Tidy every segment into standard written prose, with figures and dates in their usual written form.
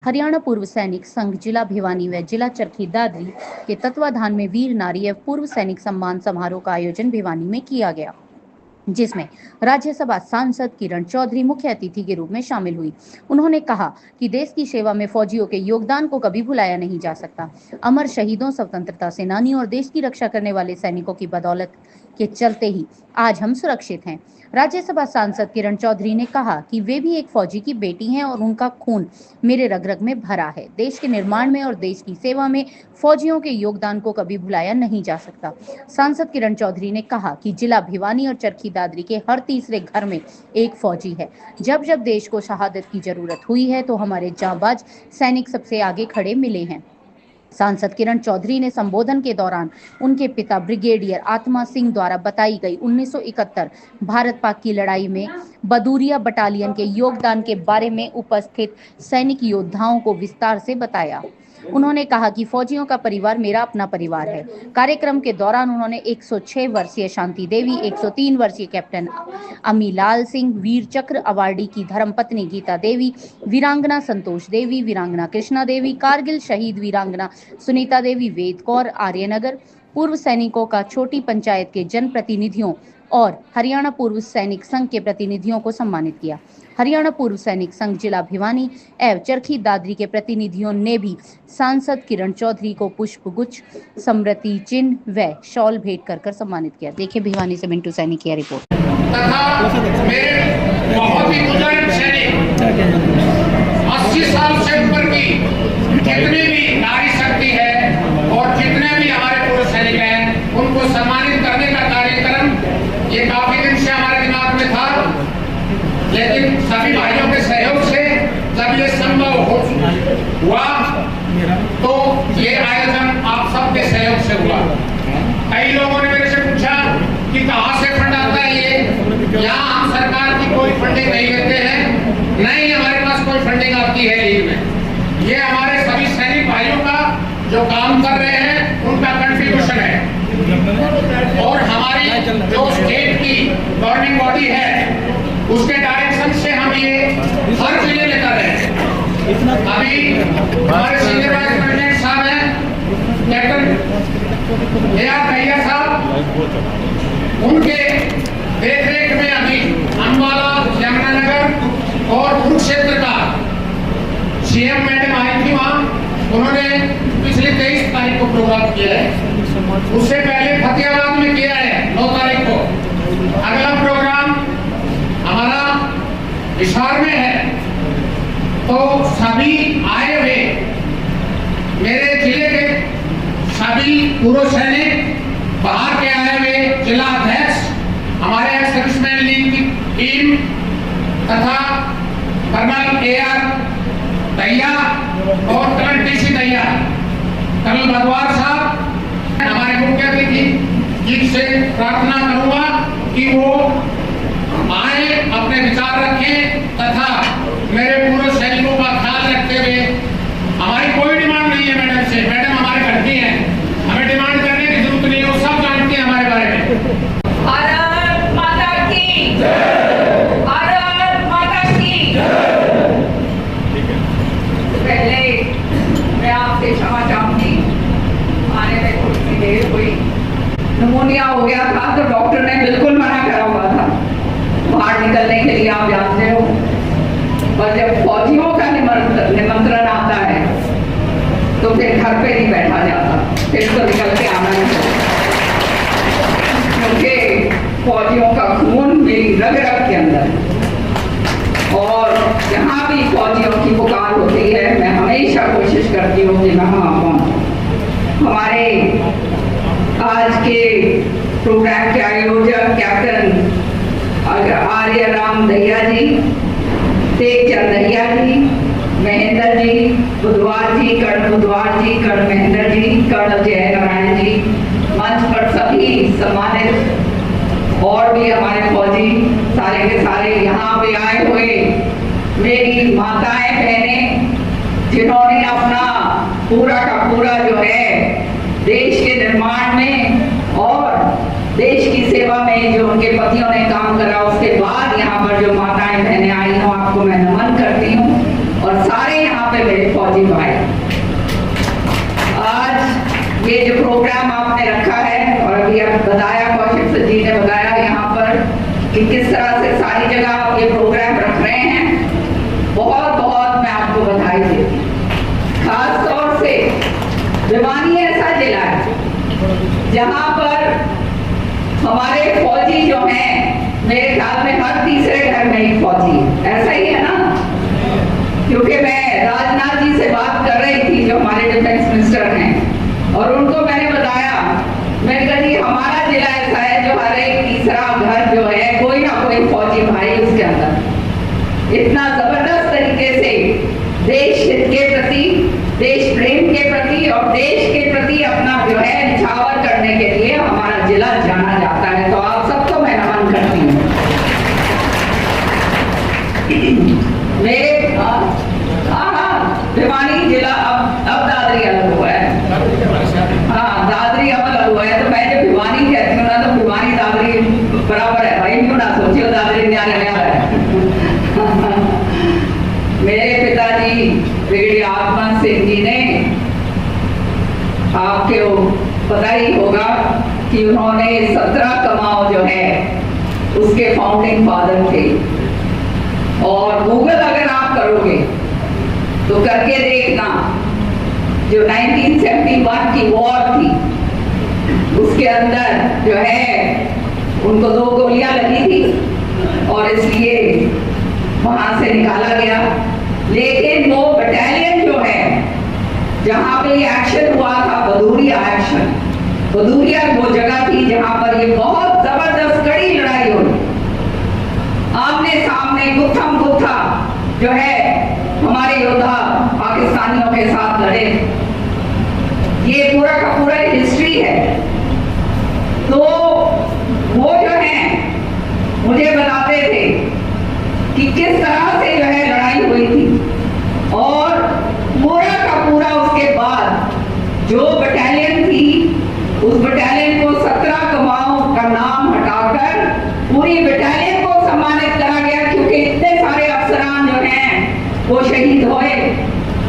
हरियाणा पूर्व सैनिक संघ जिला भिवानी व जिला चरखी दादरी के तत्वाधान में वीर नारी एवं पूर्व सैनिक सम्मान समारोह का आयोजन भिवानी में किया गया, जिसमें राज्यसभा सांसद किरण चौधरी मुख्य अतिथि के रूप में शामिल हुई। उन्होंने कहा कि देश की सेवा में फौजियों के योगदान को कभी भुलाया नहीं जा सकता। अमर शहीदों, स्वतंत्रता सेनानियों और देश की रक्षा करने वाले सैनिकों की बदौलत के चलते ही आज हम सुरक्षित हैं। राज्यसभा सांसद किरण चौधरी ने कहा कि वे भी एक फौजी की बेटी हैं और उनका खून मेरे रग रग में भरा है। देश के निर्माण में और देश की सेवा में फौजियों के योगदान को कभी भुलाया नहीं जा सकता। सांसद किरण चौधरी ने कहा कि जिला भिवानी और चरखी दादरी के हर तीसरे घर में एक फौजी है। जब जब देश को शहादत की जरूरत हुई है तो हमारे जांबाज सैनिक सबसे आगे खड़े मिले हैं। सांसद किरण चौधरी ने संबोधन के दौरान उनके पिता ब्रिगेडियर आत्मा सिंह द्वारा बताई गई 1971 भारत पाक की लड़ाई में बदूरिया बटालियन के योगदान के बारे में उपस्थित सैनिक योद्धाओं को विस्तार से बताया। उन्होंने कहा कि फौजियों का परिवार मेरा अपना परिवार है। कार्यक्रम के दौरान उन्होंने 106 वर्षीय शांति देवी, 103 वर्षीय कैप्टन अमीलाल सिंह, वीर चक्र अवार्डी की धर्मपत्नी गीता देवी, वीरांगना संतोष देवी, वीरांगना कृष्णा देवी, कारगिल शहीद वीरांगना सुनीता देवी, वेद कौर, आर्यनगर, पूर्व सैनिकों का छोटी पंचायत के जनप्रतिनिधियों और हरियाणा पूर्व सैनिक संघ के प्रतिनिधियों को सम्मानित किया। हरियाणा पूर्व सैनिक संघ जिला भिवानी एवं चरखी दादरी के प्रतिनिधियों ने भी सांसद किरण चौधरी को पुष्पगुच्छ, स्मृति चिन्ह व शॉल भेंट कर सम्मानित किया। देखिए भिवानी से मिंटू सैनी की रिपोर्ट। तथा मेरे बहुत ही बुजुर्ग सैनिक 80 साल से ऊपर की जितनी भी नारी शक्ति है और जितने भी हमारे पूर्व सैनिक हैं उनको सम्मानित करने का कार्यक्रम ये काफी दिन से हमारे दिमाग में था, लेकिन सभी भाइयों के सहयोग से जब ये संभव हुआ तो ये आयोजन आप सबके सहयोग से हुआ। कई लोगों ने मेरे से पूछा कि कहां से फंड आता है ये, यहाँ हम सरकार की कोई फंडिंग नहीं लेते हैं, नहीं हमारे पास कोई फंडिंग आती है लीग में। ये हमारे सभी सैनिक भाइयों का जो काम कर रहे हैं उनका कंट्रीब्यूशन है और हमारी जो स्टेट की गवर्निंग बॉडी है उसके डायरेक्शन से हम ये हर जिले में कर रहे हैं। अभी हमारे सीनियर वाइस प्रेसिडेंट साहब हैं कैप्टन ए.आर. भैया साहब, उनके देखरेख में अभी अम्बाला, यमुनानगर और कुरुक्षेत्र का सीएम मैडम आई थी, वहाँ उन्होंने पिछले 23 तारीख को प्रोग्राम किया है। उससे पहले फतेहाबाद में किया है 9 तारीख को। अगला प्रोग्राम हमारा हिसार में है। तो सभी आए हुए मेरे जिले के सभी पूर्व सैनिक, बाहर के आए हुए जिला अध्यक्ष, हमारे एक्स सर्विसमैन लीग की टीम तथा कर्नल ए.आर. दैया और कर्नल टी.सी. दैया, कर्नल भदवार साहब, हमारे मुख्य अतिथि जिनसे प्रार्थना करूंगा कि वो आए, अपने विचार रखें तथा मेरे पूर्व सैनिकों का ख्याल रखते हुए। हमारी कोई डिमांड नहीं है मैडम से, मैडम हमारे घर की है, हमें डिमांड करने की जरूरत नहीं है, वो सब जानते हैं हमारे बारे में। भारत माता की जय, भारत माता की जय। पहले मैं आपसे क्षमा चाहूंगी, आने में थोड़ी देर हुई, निमोनिया हो गया था तो डॉक्टर ने बिल्कुल मना करा हुआ था बाहर निकलने के लिए, आप जानते हो। और जब फौजियों का निमंत्रण आता है तो फिर घर पे नहीं बैठा जाता, फिर तो निकल के आना ही क्योंकि फौजियों का खून मेरी रग रग के अंदर। और जहाँ भी फौजियों की पुकार होती है मैं हमेशा कोशिश करती हूँ कि मैं वहाँ पहुँचूं। हमारे आज के प्रोग्राम के आयोजक कैप्टन आर्य राम दैया जी, तेज चंद दैया जी, महेंद्र जी, बुधवार जी, कर्ण बुधवार जी, कर्ण महेंद्र जी, कर्ण जय नारायण जी, मंच पर सभी सम्मानित और भी हमारे फौजी सारे के सारे यहाँ पे आए हुए मेरी माताएं बहनें, जिन्होंने अपना पूरा का पूरा जो है देश के निर्माण में और देश की सेवा में जो उनके पतियों ने काम करा, उसके बाद यहाँ पर जो माताएं बहनें आई हूँ, आपको मैं नमन करती हूँ। और सारे यहाँ यहाँ पे मेरे फौजी भाई, आज ये जो प्रोग्राम आपने रखा है और अभी आप बताया, कौशिक सर जी ने बताया यहाँ पर कि किस तरह से सारी जगह आप ये प्रोग्राम रख रहे हैं, बहुत बहुत मैं आपको बधाई देती हूँ। खास तौर से भिवानी ऐसा जिला है जहाँ पर हमारे फौजी जो हैं, मेरे ख्याल में हर तीसरे घर में एक फौजी है, ऐसा ही है ना? क्योंकि मैं राजनाथ जी से बात कर रही थी जो हमारे डिफेंस मिनिस्टर हैं, और उनको मैंने बताया, मैं कही हमारा जिला ऐसा है जो हर एक तीसरा घर जो है कोई ना कोई फौजी भाई उसके अंदर इतना जबरदस्त तरीके से देश हित के प्रति, देश प्रेम के प्रति और देश के प्रति अपना जो है निछावर करने के लिए हमारा जिला जाना जाता है। तो आप सबको मैं नमन करती हूँ। मेरे भिवानी जिला अब दादरी अलग हुआ है, हाँ दादरी अब अलग हुआ है। तो मैं जब भिवानी कहती हूँ ना, तो भिवानी दादरी बराबर है भाई, क्यों ना सोचिए दादरी न्याय है। मेरे पिताजी ब्रिगेडियर आत्मा सिंह जी ने, आपको पता ही होगा कि उन्होंने 17 कमाओ जो है उसके फाउंडिंग फादर थे, और गूगल अगर आप करोगे तो करके देखना, जो 1971 की वॉर थी उसके अंदर जो है उनको 2 गोलियां लगी थी और इसलिए वहां से निकाला गया। लेकिन वो बटालियन जो है जहां पे ये एक्शन हुआ था, बदूरिया एक्शन, बदूरिया वो जगह थी जहां पर ये बहुत जबरदस्त कड़ी लड़ाई हुई, आमने सामने गुत्थम गुत्था जो है हमारे योद्धा पाकिस्तानियों के साथ लड़े। ये पूरा का पूरा हिस्ट्री है। तो वो जो है मुझे बताते थे कि किस तरह से जो है लड़ाई हुई थी, और पूरा का पूरा उसके बाद जो बटालियन थी उस बटालियन को 17 कमाओं का नाम हटाकर पूरी बटालियन को सम्मानित करा गया, क्योंकि इतने सारे अफसरान जो हैं वो शहीद हुए,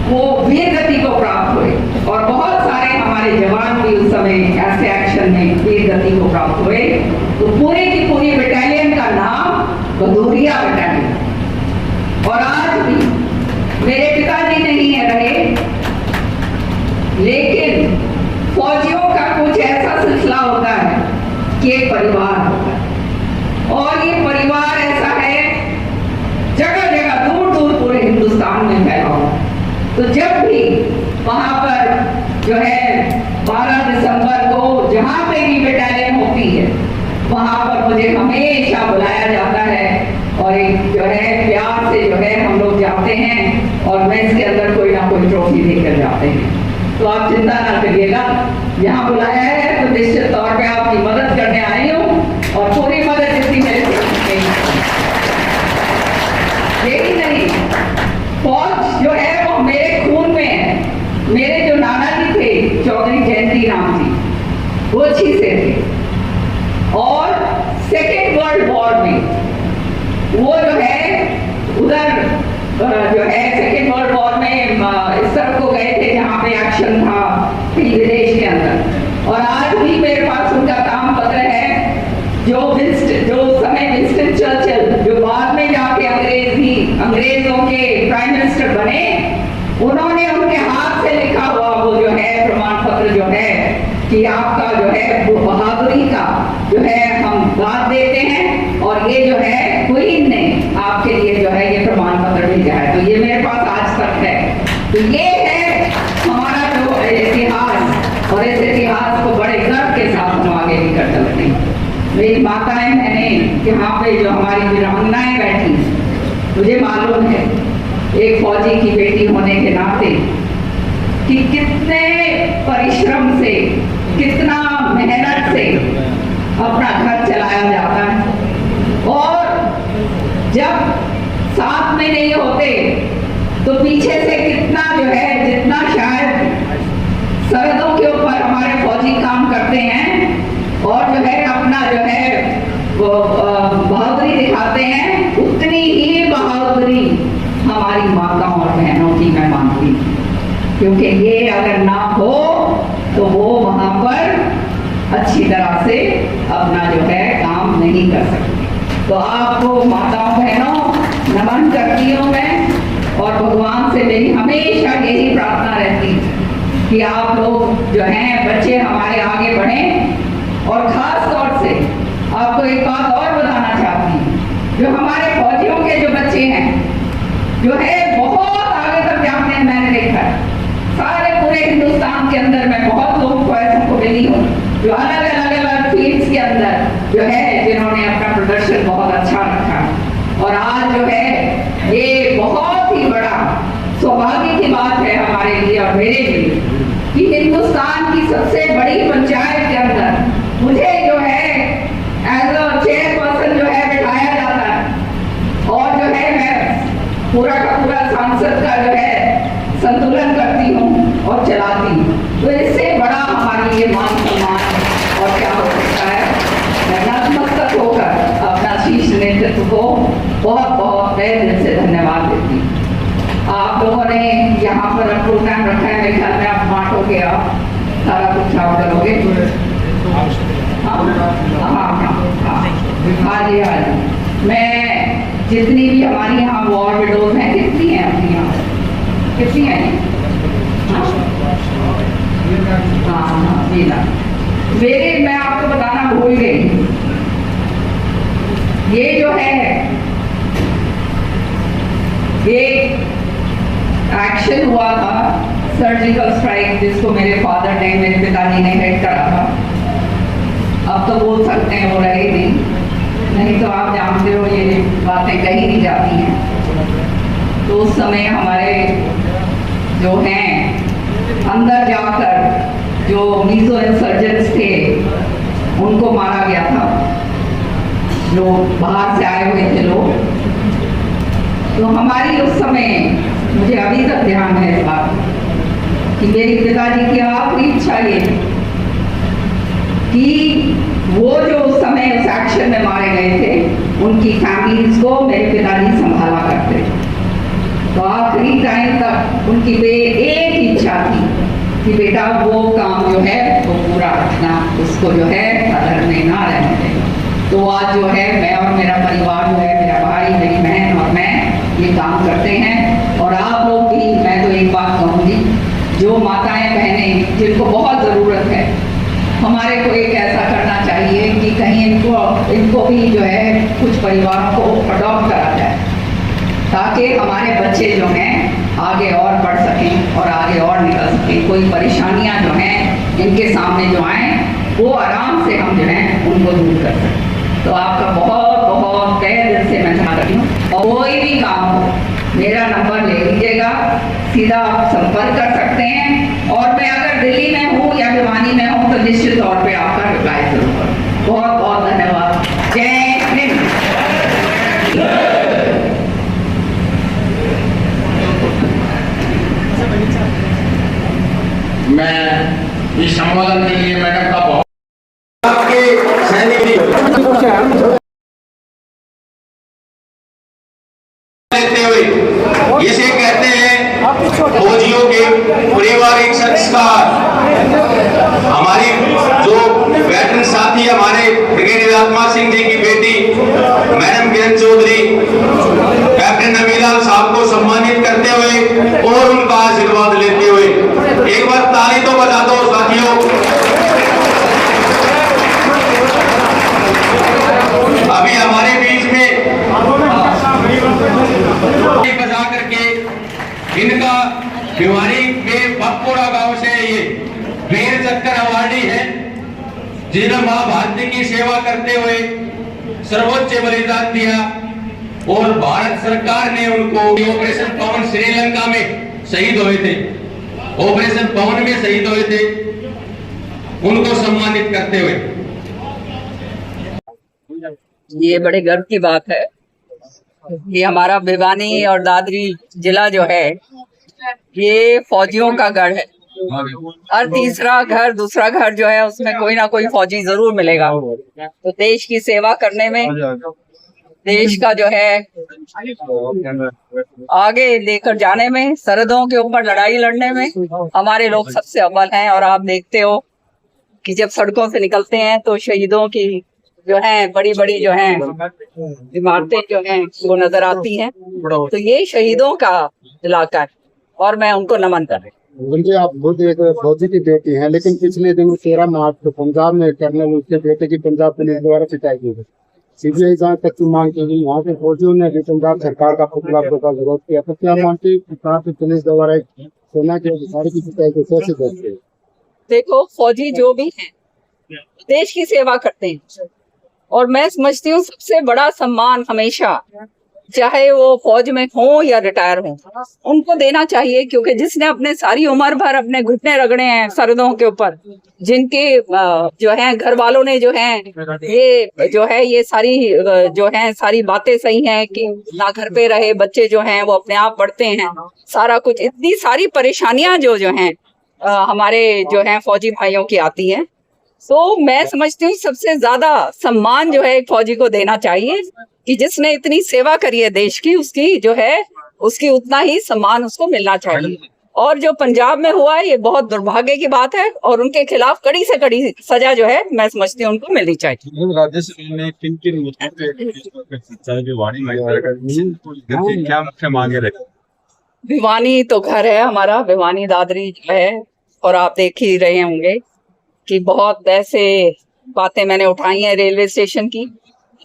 वो वीर गति को प्राप्त हुए, और बहुत सारे हमारे जवान भी उस समय ऐसे एक्शन में वीर गति को प्राप्त हुए। तो पूरे की पूरी बटालियन का नाम बदूरिया बटालियन। और आज भी मेरे पिताजी नहीं है रहे, लेकिन फौजियों का कुछ ऐसा सिलसिला होता है कि एक परिवार होता है, और ये परिवार ऐसा है जगह जगह दूर दूर पूरे हिंदुस्तान में फैला हुआ। तो जब भी वहां पर जो है 12 दिसंबर को जहां पे भी बटालियन होती है वहां पर मुझे हमेशा बुलाया जाता है, और एक जो है प्यार से जो है हम लोग जाते हैं, और मैं इसके अंदर कोई ना कोई ट्रॉफी देकर जाते हैं। तो आप चिंता ना करिएगा, यहाँ बुलाया है तो निश्चित तौर पे आपकी मदद करने आई हूँ, और पूरी मदद जितनी मेरे से यही नहीं, फौज जो है वो मेरे खून में है। मेरे जो नाना जी थे चौधरी जयंती राम जी, वो अच्छी से थे, और सेकेंड वर्ल्ड वॉर में वो जो है उधर जो है सेकेंड वर्ल्ड वॉर में इस तरफ को गए थे जहाँ पे एक्शन था विदेश के अंदर। और आज भी मेरे पास उनका काम पत्र है, जो समय विंस्टन चर्चिल जो बाद में जाके अंग्रेजों के प्राइम मिनिस्टर बने, उन्होंने उनके हाथ से लिखा हुआ वो जो है प्रमाण पत्र जो है कि आपका जो है वो बहादुरी का जो है हम दाद देते हैं, और ये जो है क्वीन ने आपके लिए जो है ये प्रमाण पत्र भेजा है। तो ये मेरे पास आज तक है। तो ये है हमारा जो इतिहास, और इस इतिहास को बड़े गर्व के साथ हम आगे लेकर चलते हैं। मेरी माताएं मैंने यहाँ पे जो हमारी वीरांगनाएं बैठी, मुझे मालूम है एक फौजी की बेटी होने के नाते कि कितने परिश्रम से, कितना मेहनत से अपना घर चलाया जाता है, और जब साथ में नहीं होते तो पीछे से कितना जो है, जितना शायद सरहदों के ऊपर हमारे फौजी काम करते हैं और जो है अपना जो है वो बहादुरी दिखाते हैं, उतनी ही बहादुरी हमारी माताओं और बहनों की मैं मानती हूँ। क्योंकि ये अगर ना हो तो वो वहां पर अच्छी तरह से अपना जो है काम नहीं कर सकते। तो आपको माताओं बहनों नमन करती हूँ मैं, और भगवान से मेरी हमेशा यही प्रार्थना रहती है कि आप लोग जो हैं बच्चे हमारे आगे बढ़ें। और खास तौर से आपको एक बात और बताना चाहती हूँ, जो हमारे फौजियों के जो बच्चे हैं जो है बहुत आगे तक जाते हैं। मैंने देखा है सारे पूरे हिंदुस्तान के अंदर मैं बहुत लोगों को ऐसे को मिली हूँ जो अलग अलग फील्ड्स के अंदर जो है जिन्होंने अपना प्रदर्शन बहुत अच्छा रखा। और आज जो है ये बहुत ही बड़ा सौभाग्य की बात है हमारे लिए और मेरे लिए कि हिंदुस्तान की सबसे बड़ी पंचायत के अंदर मुझे जो है एज अ चेयरपर्सन जो है बिठाया जाता है, और जो है मैं पूरा का पूरा सांसद का जो है संतुलन करती हूँ और चलाती हूँ। तो इससे बड़ा हमारे लिए मान सम्मान और क्या हो सकता है। मैं नतमस्तक होकर अपना शीर्ष नेतृत्व को बहुत बहुत तहे दिल से धन्यवाद देती हूँ। आप लोगों ने यहाँ पर प्रोग्राम रखा है, मेरे ख्याल में आप बांटोगे, आप सारा कुछ आप करोगे। हाँ जी, हाँ जी। मैं जितनी भी हमारी यहाँ वॉर विडोज हैं, कितनी हैं अपनी यहाँ, कितनी हैं? हाँ जी ना, मेरे मैं आपको बताना भूल गई, ये जो है ये एक्शन हुआ था सर्जिकल स्ट्राइक, जिसको मेरे फादर ने, मेरे पिताजी ने हेड करा था। अब तो बोल सकते हैं वो रहे नहीं तो आप जानते हो ये बातें कही नहीं जाती हैं। तो उस समय हमारे जो हैं अंदर जाकर जो मीजो इंसर्जेंट्स थे उनको मारा गया था, जो बाहर से आए हुए थे लोग। तो हमारी उस समय, मुझे अभी तक ध्यान है इस बात कि मेरे पिताजी की आखिरी इच्छा ये कि वो जो उस समय उस एक्शन में मारे गए थे उनकी फैमिलीज को मेरे पिताजी संभाला करते। तो आखिरी टाइम तक उनकी एक ही इच्छा थी कि बेटा वो काम जो है वो पूरा रखना, उसको जो है अदर में ना रहने देना। तो आज जो है मैं और मेरा परिवार जो है, मेरा भाई, मेरी बहन और मैं ये काम करते हैं। और आप लोग भी, मैं तो एक बात कहूँगी, जो माताएं बहनें जिनको बहुत ज़रूरत है, हमारे को एक ऐसा करना चाहिए कि कहीं इनको भी जो है कुछ परिवारों को अडॉप्ट करा जाए, ताकि हमारे बच्चे जो हैं आगे और बढ़ सकें और आगे और निकल सकें। कोई परेशानियां जो हैं इनके सामने जो आए वो आराम से हम जो हैं उनको दूर कर सकें। तो आपका बहुत बहुत तहे दिल से मैं ध्यान रखती हूँ। और कोई भी काम हो, मेरा नंबर ले लीजिएगा, सीधा आप संपर्क कर सकते हैं। और मैं अगर दिल्ली में हूँ या भिवानी में हूँ तो निश्चित तौर पे आपका रिप्लाई जरूर करूँ। बहुत बहुत धन्यवाद। जय हिंद। मैं इस संबोधन के लिए मैडम का बहुत लेते हुए इसे कहते हैं फौजियों के पारिवारिक संस्कार। हमारी जो वेटरन साथी हमारे ब्रिगेडियर आत्मा सिंह जी की बेटी मैडम किरण चौधरी कैप्टन नवीलाल साहब को सम्मानित करते हुए और उनका आशीर्वाद लेते हुए एक बार ताली तो बजा दो साथियों। अभी हमारे बीच में बजा करके इनका भिवानी में बकपोड़ा गांव से ये वीर चक्कर अवार्डी है, जिन्होंने मां भारती की सेवा करते हुए सर्वोच्च बलिदान दिया। और भारत सरकार ने उनको ऑपरेशन पवन श्रीलंका में शहीद हुए थे, ऑपरेशन पवन में शहीद हुए थे, उनको सम्मानित करते हुए ये बड़े गर्व की बात है कि हमारा भिवानी और दादरी जिला जो है ये फौजियों का गढ़ है। हर तीसरा घर, दूसरा घर जो है उसमें कोई ना कोई फौजी जरूर मिलेगा। तो देश की सेवा करने में, देश का जो है आगे लेकर जाने में, सरहदों के ऊपर लड़ाई लड़ने में हमारे लोग सबसे अव्वल हैं। और आप देखते हो कि जब सड़कों से निकलते हैं तो शहीदों की जो है बड़ी बड़ी जो है इमारतें जो हैं वो नजर आती हैं। तो ये शहीदों का इलाका है और मैं उनको नमन कर रही हूँ। बोलिए, आप खुद एक फौजी की बेटी हैं, लेकिन पिछले दिन 13 मार्च को पंजाब में कर्नल उसके बेटे की पंजाब पुलिस द्वारा पिटाई की गई। सीबीआई जांच तक की मांग की गई। यहाँ के फौजियों ने भी पंजाब सरकार का पुतला का विरोध किया। तो क्या मानती सरकार की पुलिस द्वारा सेना के अधिकारी की पिटाई को कैसे देखते हैं? देखो, फौजी जो भी हैं देश की सेवा करते हैं और मैं समझती हूँ सबसे बड़ा सम्मान हमेशा, चाहे वो फौज में हो या रिटायर हो, उनको देना चाहिए। क्योंकि जिसने अपने सारी उम्र भर अपने घुटने रगड़े हैं सरहदों के ऊपर, जिनके जो है घर वालों ने जो है ये सारी जो है सारी बातें सही हैं कि ना घर पे रहे, बच्चे जो हैं वो अपने आप पढ़ते हैं, सारा कुछ, इतनी सारी परेशानियां जो हैं हमारे जो हैं फौजी भाइयों की आती हैं। तो मैं समझती हूँ सबसे ज्यादा सम्मान जो है एक फौजी को देना चाहिए कि जिसने इतनी सेवा करी है देश की, उसकी जो है उसकी उतना ही सम्मान उसको मिलना चाहिए। और जो पंजाब में हुआ है ये बहुत दुर्भाग्य की बात है और उनके खिलाफ कड़ी से कड़ी सजा जो है मैं समझती हूँ उनको मिलनी चाहिए। राज्यसभा में किन क्या मुख्य मांगे रखी? भिवानी तो घर है हमारा, भिवानी दादरी जो है, और आप देख ही रहे होंगे कि बहुत ऐसे बातें मैंने उठाई हैं रेलवे स्टेशन की।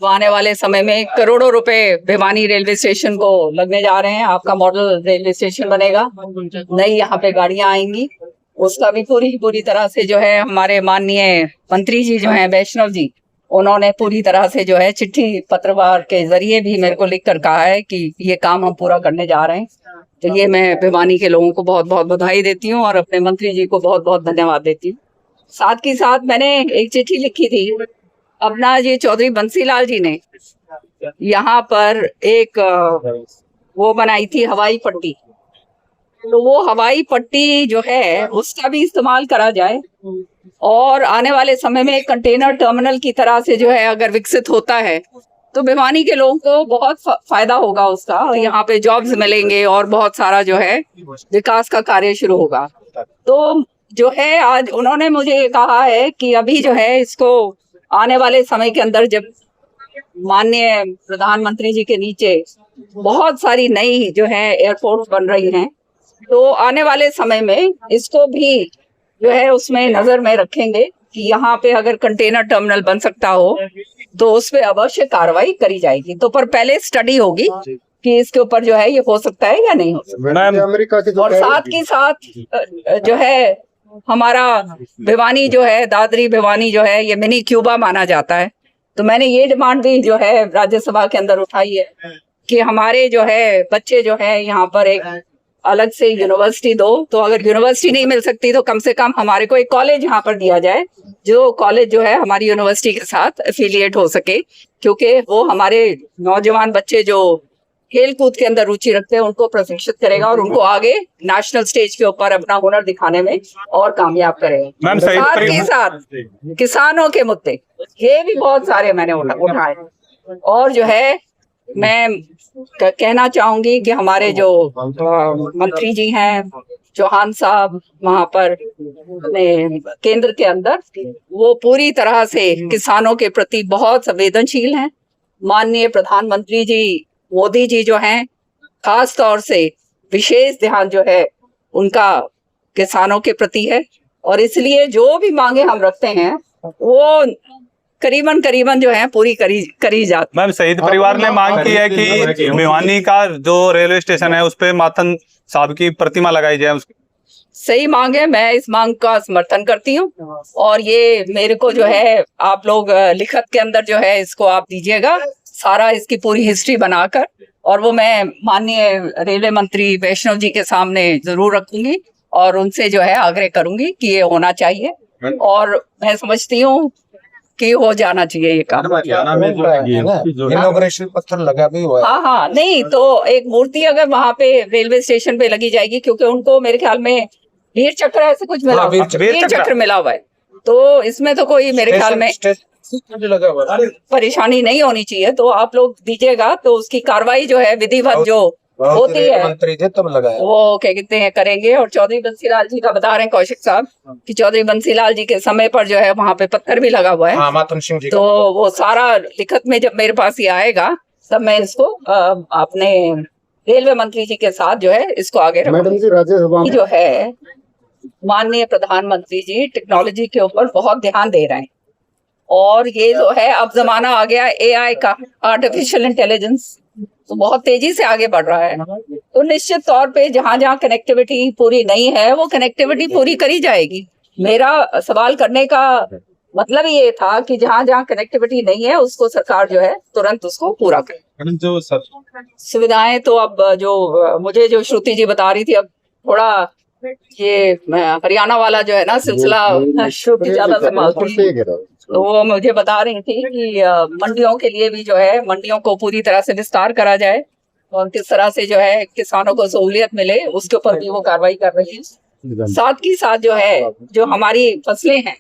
तो आने वाले समय में करोड़ों रुपए भिवानी रेलवे स्टेशन को लगने जा रहे हैं। आपका मॉडल रेलवे स्टेशन बनेगा, नई यहाँ पे गाड़ियां आएंगी, उसका भी पूरी तरह से जो है हमारे माननीय मंत्री जी जो हैं वैष्णव जी, उन्होंने पूरी तरह से जो है चिट्ठी पत्रवार के जरिए भी मेरे को लिख कर कहा है कि ये काम हम पूरा करने जा रहे हैं। तो ये मैं भिवानी के लोगों को बहुत बहुत बधाई देती हूँ और अपने मंत्री जी को बहुत बहुत धन्यवाद देती हूँ। साथ ही साथ मैंने एक चिट्ठी लिखी थी, अपना जी चौधरी बंसीलाल जी ने यहाँ पर एक वो बनाई थी हवाई पट्टी, तो वो हवाई पट्टी जो है उसका भी इस्तेमाल करा जाए और आने वाले समय में एक कंटेनर टर्मिनल की तरह से जो है अगर विकसित होता है तो भिवानी के लोगों को बहुत फायदा होगा उसका, और यहाँ पे जॉब्स मिलेंगे और बहुत सारा जो है विकास का कार्य शुरू होगा। तो जो है आज उन्होंने मुझे ये कहा है कि अभी जो है इसको आने वाले समय के अंदर जब माननीय प्रधानमंत्री जी के नीचे बहुत सारी नई जो है एयरपोर्ट बन रही हैं, तो आने वाले समय में इसको भी जो है उसमें नजर में रखेंगे कि यहाँ पे अगर कंटेनर टर्मिनल बन सकता हो तो उस पर अवश्य कार्रवाई करी जाएगी। तो पर पहले स्टडी होगी कि इसके ऊपर जो है ये हो सकता है या नहीं हो सकता। और साथ ही साथ जो है हमारा भिवानी जो है, दादरी भिवानी जो है, ये मिनी क्यूबा माना जाता है। तो मैंने ये डिमांड भी जो है राज्यसभा के अंदर उठाई है कि हमारे जो है बच्चे जो है यहाँ पर एक अलग से यूनिवर्सिटी दो। तो अगर यूनिवर्सिटी नहीं मिल सकती तो कम से कम हमारे को एक कॉलेज यहाँ पर दिया जाए, जो कॉलेज जो है हमारी यूनिवर्सिटी के साथ एफिलिएट हो सके, क्योंकि वो हमारे नौजवान बच्चे जो खेल कूद के अंदर रुचि रखते हैं उनको प्रशिक्षित करेगा और उनको आगे नेशनल स्टेज के ऊपर अपना हुनर दिखाने में और कामयाब करेगा। साथ ही साथ किसानों के मुद्दे ये भी बहुत सारे मैंने उठाए और जो है मैं कहना चाहूंगी कि हमारे जो मंत्री जी हैं चौहान साहब वहां पर केंद्र के अंदर, वो पूरी तरह से किसानों के प्रति बहुत संवेदनशील हैं। माननीय प्रधानमंत्री जी मोदी जी जो हैं खास तौर से विशेष ध्यान जो है उनका किसानों के प्रति है और इसलिए जो भी मांगे हम रखते हैं वो करीबन जो है पूरी करी जाती। मैम, शहीद परिवार ने मांग की है कि भिवानी का जो रेलवे स्टेशन है उस पे मातन साहब की प्रतिमा लगाई जाए। सही मांग है, मैं इस मांग का समर्थन करती हूँ और ये मेरे को जो है आप लोग लिखत के अंदर जो है इसको आप दीजिएगा सारा इसकी पूरी हिस्ट्री बनाकर, और वो मैं माननीय रेलवे मंत्री वैष्णव जी के सामने जरूर रखूंगी और उनसे जो है आग्रह करूंगी कि ये होना चाहिए और मैं समझती हूँ कि हो जाना चाहिए ये काम। इनॉग्रेशन पत्थर लगा भी हुआ है। हाँ, नहीं तो एक मूर्ति अगर वहाँ पे रेलवे स्टेशन पे लगी जाएगी, क्योंकि उनको मेरे ख्याल में वीर चक्र ऐसे कुछ मिला, वीर चक्र मिला हुआ है, तो इसमें तो कोई मेरे ख्याल में परेशानी नहीं होनी चाहिए, तो आप लोग दीजिएगा तो उसकी कार्रवाई जो है विधिवत जो होती है मंत्री थे तब लगाया। वो क्या कहते हैं करेंगे। और चौधरी बंसीलाल जी का बता रहे हैं कौशिक साहब कि चौधरी बंसीलाल जी के समय पर जो है वहाँ पे पत्थर भी लगा हुआ है। हाँ, मातम सिंह जी तो वो सारा लिखत में जब मेरे पास ये आएगा तब मैं इसको अपने रेलवे मंत्री जी के साथ जो है इसको आगे मैडम जी राज्यसभा में जो है माननीय प्रधानमंत्री जी टेक्नोलॉजी के ऊपर बहुत ध्यान दे रहे हैं। और ये जो है अब जमाना आ गया एआई का, आर्टिफिशियल इंटेलिजेंस, तो बहुत तेजी से आगे बढ़ रहा है। तो निश्चित तौर पे जहां जहां कनेक्टिविटी पूरी नहीं है वो कनेक्टिविटी पूरी करी जाएगी। मेरा सवाल करने का मतलब ये था कि जहां जहां कनेक्टिविटी नहीं है उसको सरकार जो है तुरंत उसको पूरा करे। मैडम जो सर सुविधाएं तो अब जो मुझे जो श्रुति जी बता रही थी, अब थोड़ा ये हरियाणा वाला जो है ना सिलसिला श्रुति ज्यादा संभालती है, तो वो मुझे बता रही थी कि मंडियों के लिए भी जो है मंडियों को पूरी तरह से विस्तार करा जाए और किस तरह से जो है किसानों को सहूलियत मिले उसके ऊपर भी वो कार्रवाई कर रही है। साथ ही साथ जो है जो हमारी फसलें हैं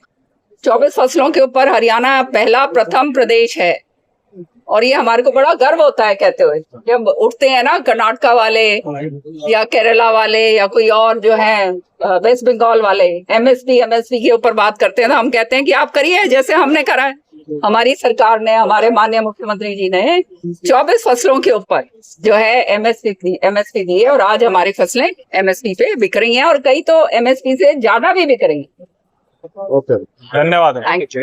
24 फसलों के ऊपर हरियाणा प्रथम प्रदेश है और ये हमारे को बड़ा गर्व होता है कहते हुए। जब उठते हैं ना कर्नाटका वाले या केरला वाले या कोई और जो है वेस्ट बंगाल वाले एमएसपी के ऊपर बात करते हैं, तो हम कहते हैं कि आप करिए जैसे हमने करा है। हमारी सरकार ने, हमारे माननीय मुख्यमंत्री जी ने 24 फसलों के ऊपर जो है एमएसपी दी है और आज हमारी फसलें एमएसपी पे बिक रही हैं और कई तो एमएसपी से ज्यादा भी बिक रही हैं। ओके धन्यवाद। Thank you.